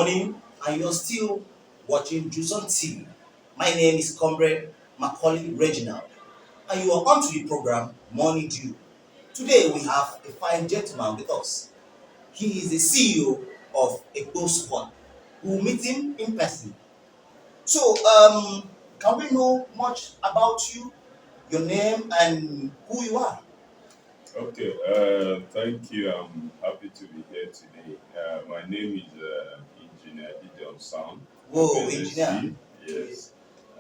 morning, and you're still watching Juson TV. My name is Comrade Macaulay Reginald, and you are on to the program Morning Dew. Today, we have a fine gentleman with us. He is the CEO of Epo Sport. We'll meet him in person. So, can we know much about you, your name, and who you are? Okay, thank you. I'm happy to be here today. My name is Engineer Gideon Sound. I'm Whoa, engineer. LSC. Okay, Yes.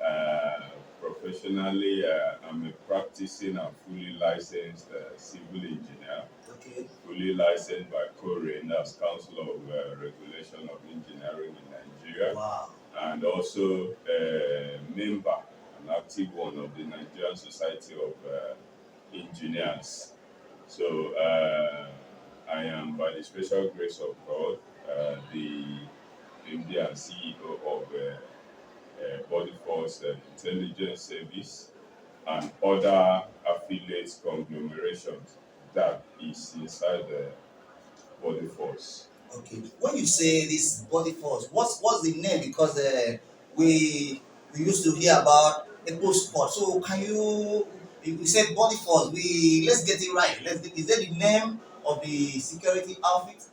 Uh, Professionally, I'm a practicing and fully licensed civil engineer, okay. fully licensed by COREN, that's Council of Regulation of Engineering in Nigeria, Wow. and also a member, an active one of the Nigerian Society of Engineers. So I am, by the special grace of God, the MD and CEO of Body Force Intelligence Service and other affiliates conglomerations that is inside the Body Force. Okay. When you say this body force, what's the name? Because we used to hear about Epo Sport. So can you said body force? Let's get it right. Is that the name of the security outfit?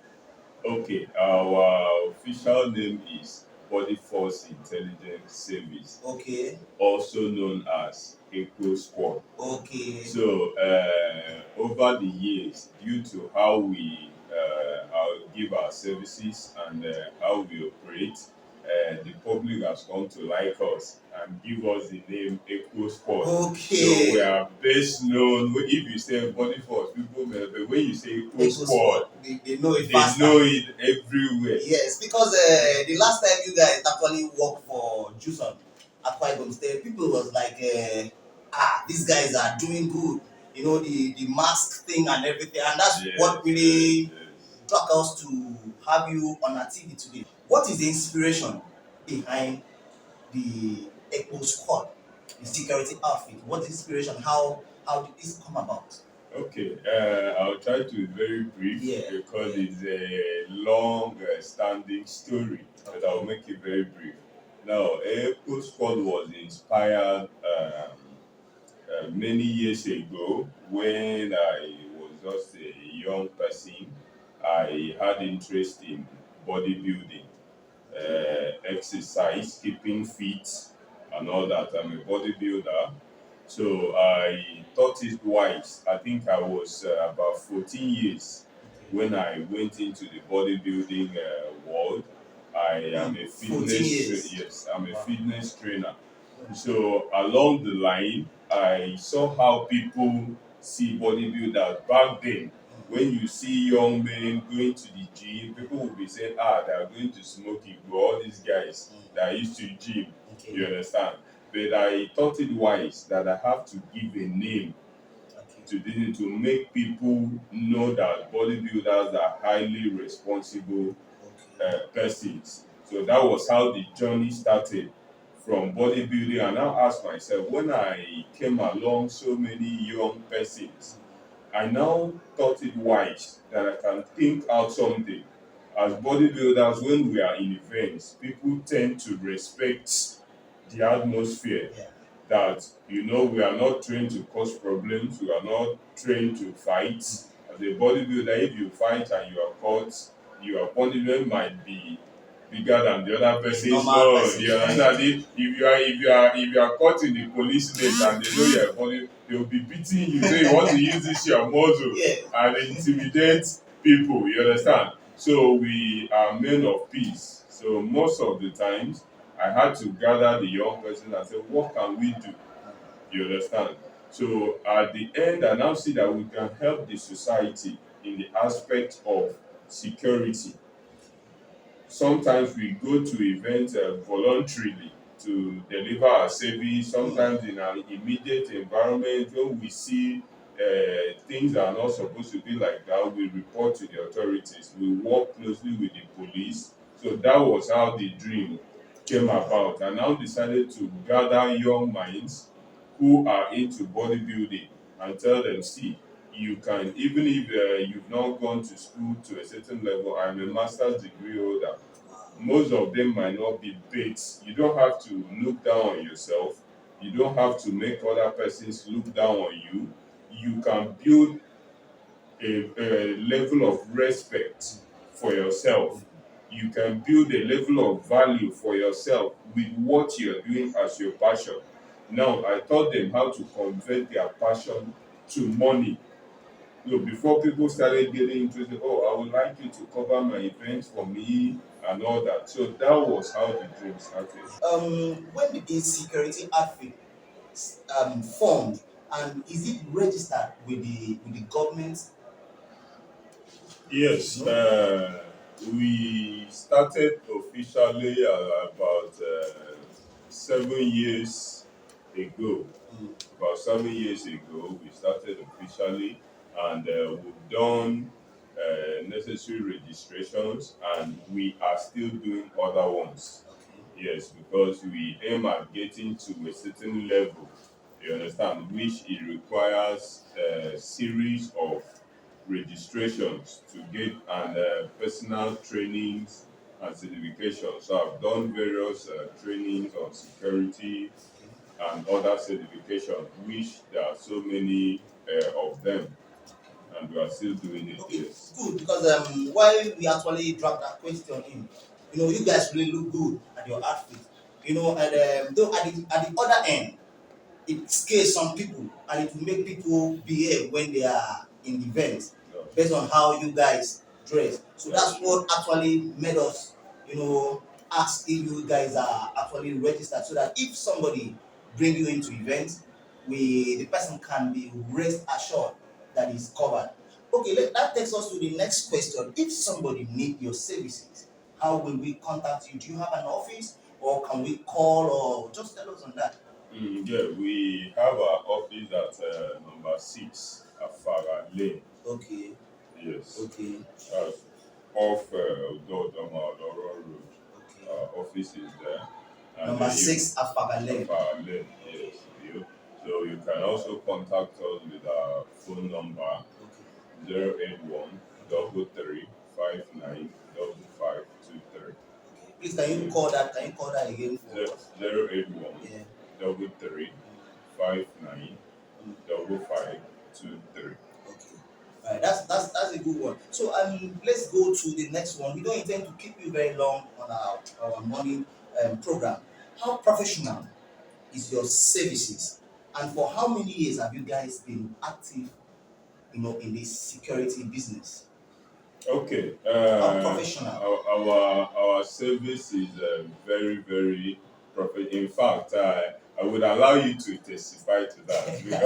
Okay, our official name is Body Force Intelligence Service, Okay. also known as Echo Squad. Okay. So over the years, due to how we give our services and how we operate, the public has come to like us and give us the name Echo Squad. So we Okay. are best known. If you say Body Force, people may, but when you say Echo Epo Squad, Sport. They know it they faster. know it everywhere. Yes, because the last time you guys actually worked for Juson at Ibom State, people was like, these guys are doing good. You know, the mask thing and everything. And that's Yes, what yes, really yes. struck us to have you on our TV today. What is the inspiration behind the Echo Squad, the security outfit? What is the inspiration? How did this come about? Okay, I'll try to be very brief Yeah, because yeah. it's a long standing story, but I'll Okay. make it very brief. Now, Echo Squad was inspired many years ago when I was just a young person. I had interest in bodybuilding, Okay. exercise, keeping fit, and all that. I'm a bodybuilder. So I thought it wise. I think I was about 14 years Okay. when I went into the bodybuilding world. I am a 14 years. yes, I'm a Wow. fitness trainer. So along the line, I saw how people see bodybuilders back then. When you see young men going to the gym, people will be saying, they are going to smoke it, but all these guys that used to gym, Okay. you understand? But I thought it wise that I have to give a name Okay. to make people know that bodybuilders are highly responsible Okay. persons. So that was how the journey started from bodybuilding. And now ask myself, when I came along so many young persons, I now thought it wise that I can think out something. As bodybuilders, when we are in events, people tend to respect the atmosphere Yeah. that we are not trained to cause problems, we are not trained to fight. As a bodybuilder, if you fight and you are caught, your punishment might be bigger than the other A person's normal own. person. You understand it? If you are caught in the police net and they know you're a body, they will be beating you. So you want to use this your muscle Yeah. and intimidate people. You understand? So we are men of peace. So most of the times I had to gather the young person and say, what can we do? You understand? So at the end, I now see that we can help the society in the aspect of security. Sometimes we go to events voluntarily to deliver our service. Sometimes in an immediate environment, when we see things are not supposed to be like that, we report to the authorities. We work closely with the police. So that was how the dream came about. I now decided to gather young minds who are into bodybuilding and tell them, see, you can, even if you've not gone to school to a certain level, I'm a master's degree holder. Most of them might not be baits. You don't have to look down on yourself. You don't have to make other persons look down on you. You can build a level of respect for yourself. You can build a level of value for yourself with what you're doing as your passion. Now, I taught them how to convert their passion to money. Before people started getting interested, oh, I would like you to cover my events for me and all that. So that was how the dream started. When did this security outfit formed, and is it registered with the government? Yes, No. we started officially about 7 years ago. Mm. About 7 years ago, we started officially, and we've done necessary registrations, and we are still doing other ones. Okay. Yes, because we aim at getting to a certain level, you understand, which it requires a series of registrations to get and personal trainings and certifications. So I've done various trainings on security and other certifications, which there are so many of them, and we are still doing it. Okay, Yes. good, because why we actually dropped that question in, you guys really look good at your outfit, and though at the other end, it scares some people and it will make people behave when they are in the event No, based on how you guys dress. So that's that's true. what actually made us, ask if you guys are actually registered, so that if somebody bring you into events, the person can be rest assured that is covered. Okay, that takes us to the next question. If somebody need your services, how will we contact you? Do you have an office, or can we call, or just tell us on that? Yeah, we have our office at number 6 Afara Lane. Okay, Yes, okay, that's off Dodoma Odoro Road. okay. Our office is there, and Number you 6, Afagale. Afara Lane. Okay, Yes, you. So you can also contact us with our phone number okay, 081 double three five nine double five two three. okay. Please, can you call that again for us? 081 Yeah. double three Mm, five nine mm, double five two three. okay. All right, that's a good one. So let's go to the next one. We don't intend to keep you very long on our morning program. How professional is your services, and for how many years have you guys been active, in this security business? Okay. How professional? Our service is very very profit. In fact, I would allow you to testify to that Yeah,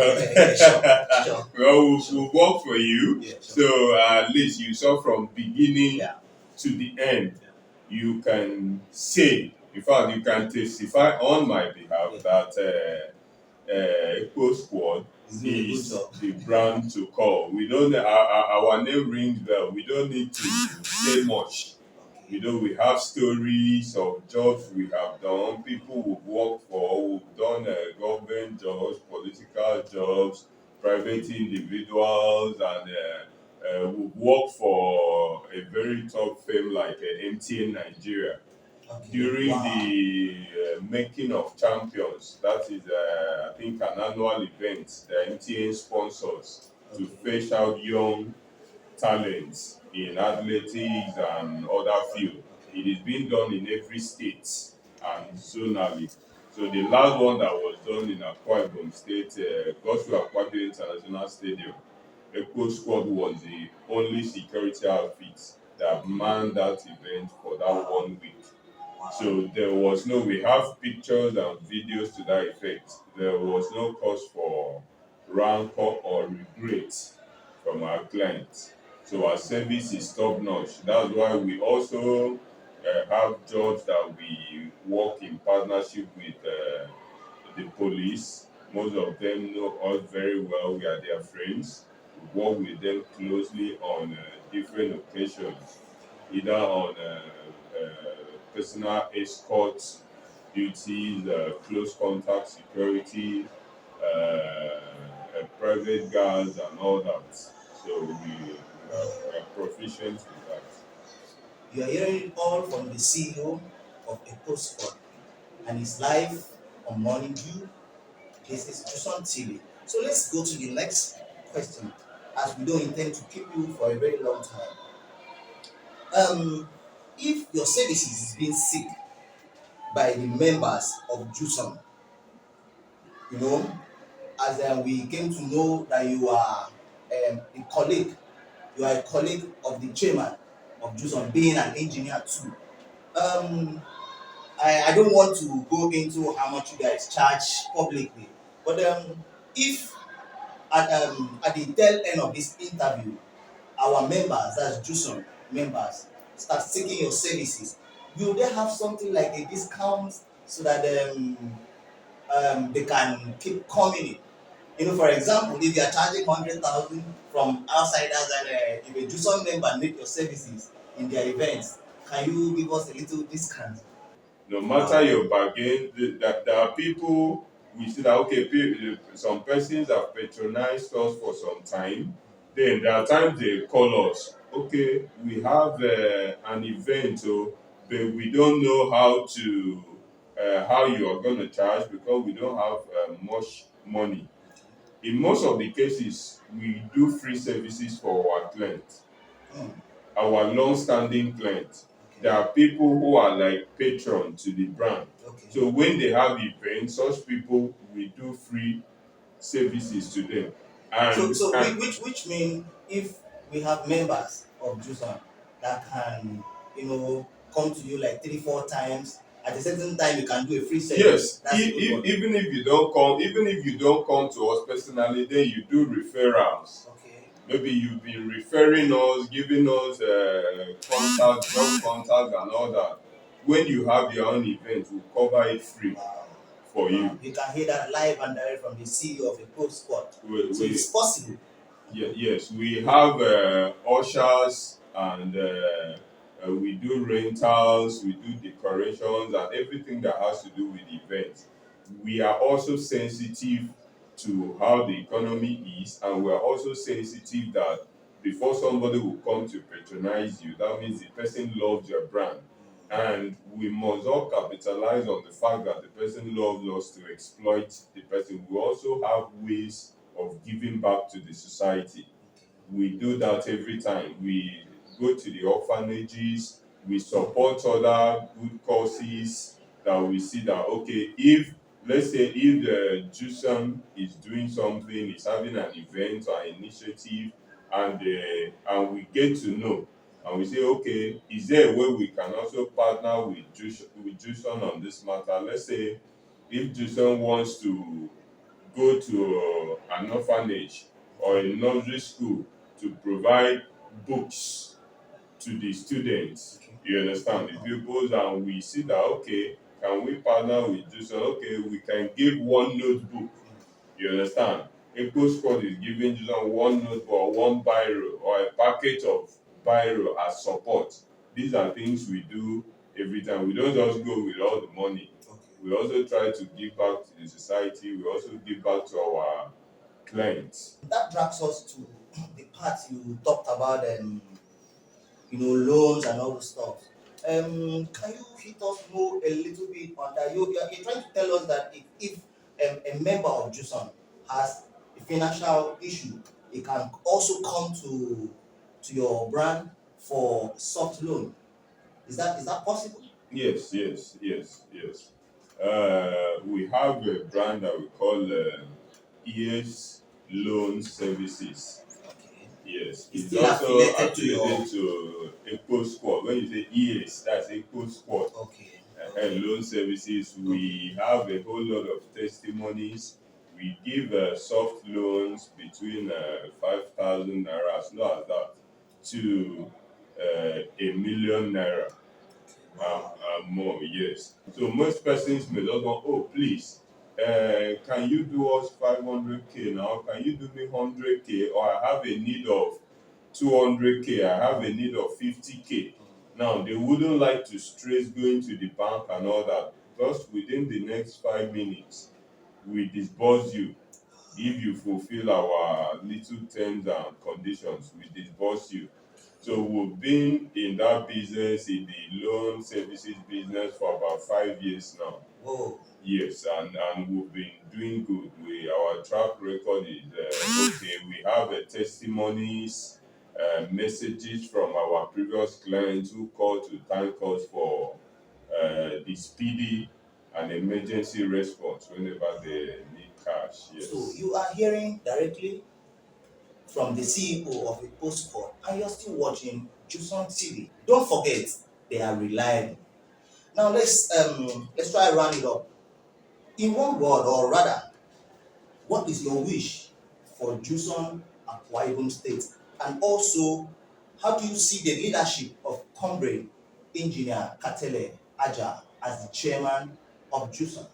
sure, because sure, well, we sure. work for you. Yeah, sure. So at least you saw from beginning Yeah, to the end. You can say, in fact, you can testify on my behalf yeah. that Echo Squad He's doing a good is job. the brand to call. We don't our name rings well. We don't need to say much. Okay. We have stories of jobs we have done, people we've worked for, we've done government jobs, political jobs, private individuals, and we've worked for a very top firm like MTN Nigeria Okay. during Wow. the making of champions. That is, I think, an annual event the MTN sponsors to Okay. fetch out young talents in athletics and other fields. Okay. It is being done in every state and zonally. So the last one that was done in Akwa Ibom State, Gospel Akpabio International Stadium, Echo Squad was the only security outfit that manned that event for that Wow. 1 week. Wow. So we have pictures and videos to that effect. There was no cause for rancor or regret from our clients. So our service is top notch. That's why we also have jobs that we work in partnership with the police. Most of them know us very well. We are their friends. We work with them closely on different occasions, either on personal escort duties, close contact security, private guards, and all that. So we are proficient with that. You are hearing it all from the CEO of a postcode, and it's live on Morning Dew. This is Juson TV. So let's go to the next question, as we don't intend to keep you for a very long time. If your services is being seek by the members of Juson, you know, as we came to know that you are a colleague, you are a colleague of the chairman of Juson, being an engineer too. Um, I don't want to go into how much you guys charge publicly, but if at the tail end of this interview, our members, that's Juson members, start seeking your services, will they have something like a discount so that they can keep coming in? You know, for example, if you are charging 100,000 from outsiders and if a Juson member need your services in their events, can you give us a little discount? No matter your bargain, there are people we see that okay, some persons have patronized us for some time. Then there are times they call us. Okay, we have an event, but we don't know how you are going to charge because we don't have much money. In most of the cases, we do free services for our clients, Hmm, our long-standing clients. There okay, are people who are like patron to the brand. okay. So when they have events, such people we do free services to them. So, And so and which mean if we have members of Juson that can, come to you like 3 4 times at a certain time, you can do a free service. yes, That's a good one. even if you don't come to us personally, then you do referrals. Okay. Maybe you've been referring us, giving us contact, job contact, and all that. When you have your own event, we'll cover it free Wow. for Wow. you. You can hear that live and direct from the CEO of a pro squad. We, So it's we possible. yes, we have ushers and we do rentals, we do decorations and everything that has to do with events. We are also sensitive to how the economy is, and we are also sensitive that before somebody will come to patronize you, that means the person loves your brand. And we must all capitalize on the fact that the person loves us to exploit the person. We also have ways of giving back to the society. We do that every time. We go to the orphanages, we support other good causes that we see that, okay, if, let's say, if the JUSAM is doing something, is having an event or initiative, and we get to know, and we say, okay, is there a way we can also partner with JUSAM on this matter? Let's say, if JUSAM wants to go to an orphanage or a nursery school to provide books to the students. Okay. You understand the pupils, and we see that okay, can we partner with this? Okay, we can give one notebook. You understand? Eco Squad is giving just one notebook or one biro or a package of biro as support. These are things we do every time. We don't just go with all the money. Okay. We also try to give back to the society. We also give back to our clients. That drags us to the part you talked about, loans and all those stuff. Can you hit us more a little bit on that? You're trying to tell us that if a member of Juson has a financial issue, he can also come to your brand for soft loan. Is that possible? Yes, yes, yes, yes. We have a brand that we call ES Loan Services. Okay. Yes, It's it's still also affiliated to your. affiliated to Eco Squad. When you say ES, that's Eco Squad. Okay. And Okay. loan services, we have a whole lot of testimonies. We give soft loans between 5,000 naira, as low as that, to 1,000,000 naira Wow. and more, yes. So most persons may just want, oh, please, can you do us 500K now? Can you do me 100K? Or I have a need of 200K, I have a need of 50K. Now, they wouldn't like to stress going to the bank and all that. Just within the next 5 minutes, we disburse you. If you fulfill our little terms and conditions, we disburse you. So we've been in that business, in the loan services business, for about 5 years now. Whoa. Yes, and we've been doing good. Our track record is okay. We have testimonies, messages from our previous clients who called to thank us for the speedy and emergency response whenever they need cash. Yes. So you are hearing directly from the CEO of a postcode and you're still watching Juson TV. Don't forget, they are reliable. Now let's try round it up. In one word, or rather, what is your wish for Juson Akwa Ibom State? And also, how do you see the leadership of Comrade Engineer Katele Aja as the chairman of Juson?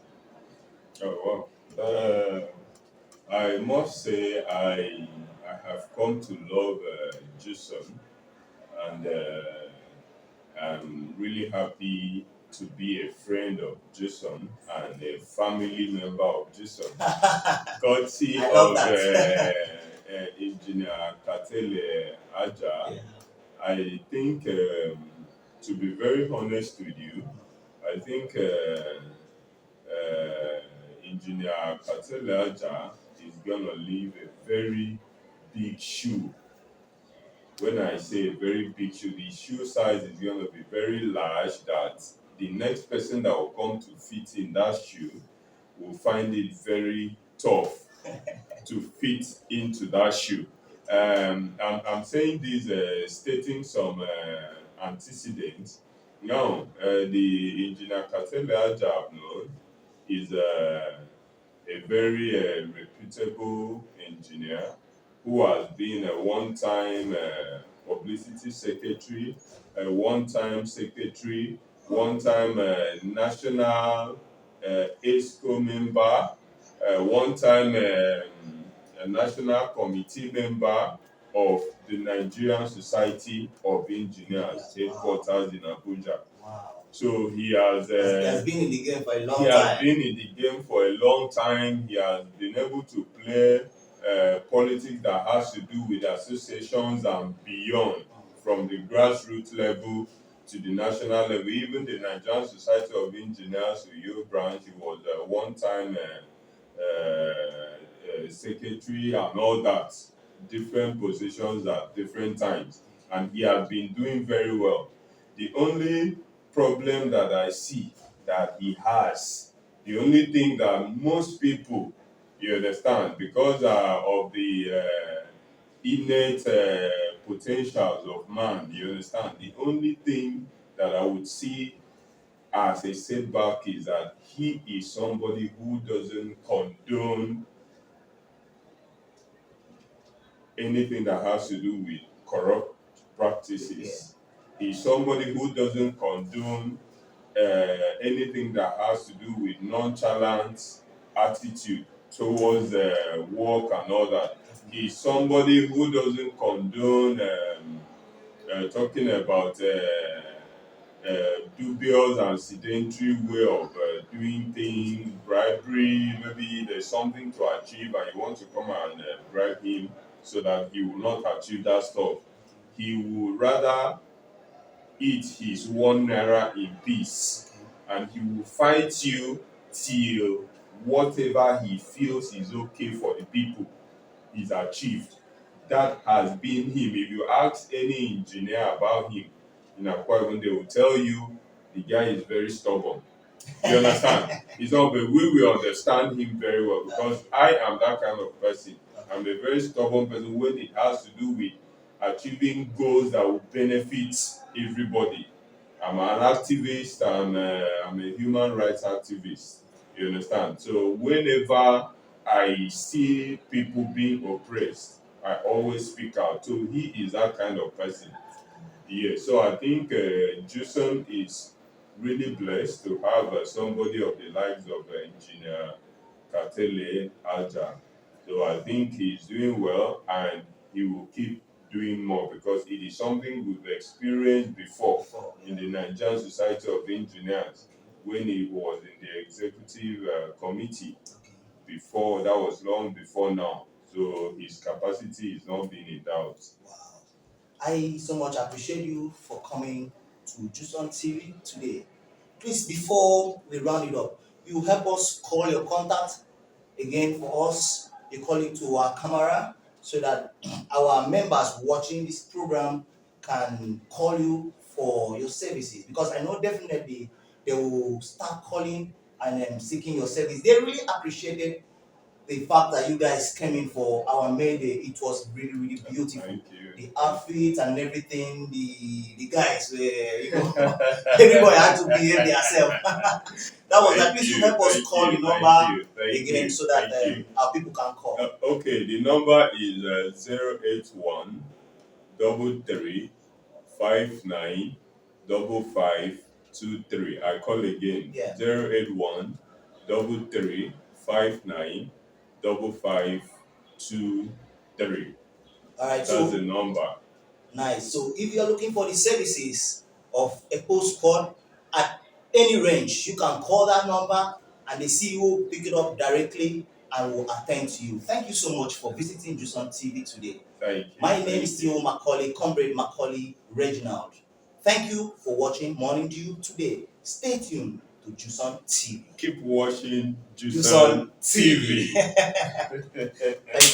Oh wow. I must say I have come to love Jason, and I'm really happy to be a friend of Jason and a family member of Jason. Courtesy I love of that. Engineer Katele Aja, Yeah. I think, to be very honest with you, I think Engineer Katele Aja is going to leave a very big shoe. When I say a very big shoe, the shoe size is going to be very large, that the next person that will come to fit in that shoe will find it very tough to fit into that shoe. I'm saying this, stating some antecedents. Now, the engineer Katele Aja I've known is a very reputable engineer who has been a one-time publicity secretary, a one-time secretary, one-time national ESCO member, one-time a national committee member of the Nigerian Society of Engineers, headquarters in Abuja. Wow. So he has been in the game for a long he time. has been in the game for a long time. He has been able to play politics that has to do with associations and beyond, from the grassroots level to the national level. Even the Nigerian Society of Engineers, Uyo branch, he was a one-time secretary and all that, different positions at different times. And he has been doing very well. The only problem that I see that he has, the only thing that most people, you understand, because of the innate potentials of man, you understand, the only thing that I would see as a setback is that he is somebody who doesn't condone anything that has to do with corrupt practices. He's somebody who doesn't condone anything that has to do with nonchalant attitude towards work and all that. He's somebody who doesn't condone talking about dubious and sedentary way of doing things, bribery. Maybe there's something to achieve and you want to come and bribe him so that he will not achieve that stuff. He would rather eat his 1 naira in peace, and he will fight you till whatever he feels is okay for the people is achieved. That has been him. If you ask any engineer about him in Akwa Ibom, they will tell you the guy is very stubborn. You understand? It's not, but we will understand him very well, because I am that kind of person. I'm a very stubborn person when it has to do with achieving goals that will benefit everybody. I'm an activist, I'm a human rights activist. You understand? So whenever I see people being oppressed, I always speak out. So he is that kind of person. Yeah, so I think Jason is really blessed to have somebody of the likes of Engineer Katele Aja. So I think he's doing well, and he will keep doing more, because it is something we've experienced before in the Nigerian Society of Engineers when he was in the executive committee before. That was long before now. So his capacity is not being in doubt. Wow. I so much appreciate you for coming to Juson TV today. Please, before we round it up, you help us call your contact again for us. You call it to our camera so that our members watching this program can call you for your services. Because I know definitely they will start calling and seeking your service. They really appreciated the fact that you guys came in for our May Day. It was really, really beautiful. Thank you. The outfit and everything, the guys were, everybody had to behave themselves. That was at least you help us call the number again so that our people can call. Okay, the number is 081 33 59 5523. I call again. Yeah. 081 33 59 5523. All right, That's so the number. nice. So if you are looking for the services of a postcode at any range, you can call that number and the CEO will pick it up directly and will attend to you. Thank you so much for visiting Juson TV today. Thank you. My name is Theo Macaulay, Comrade Macaulay Reginald. Thank you for watching Morning Dew today. Stay tuned to Juson TV. Keep watching Juson Juson TV. Thank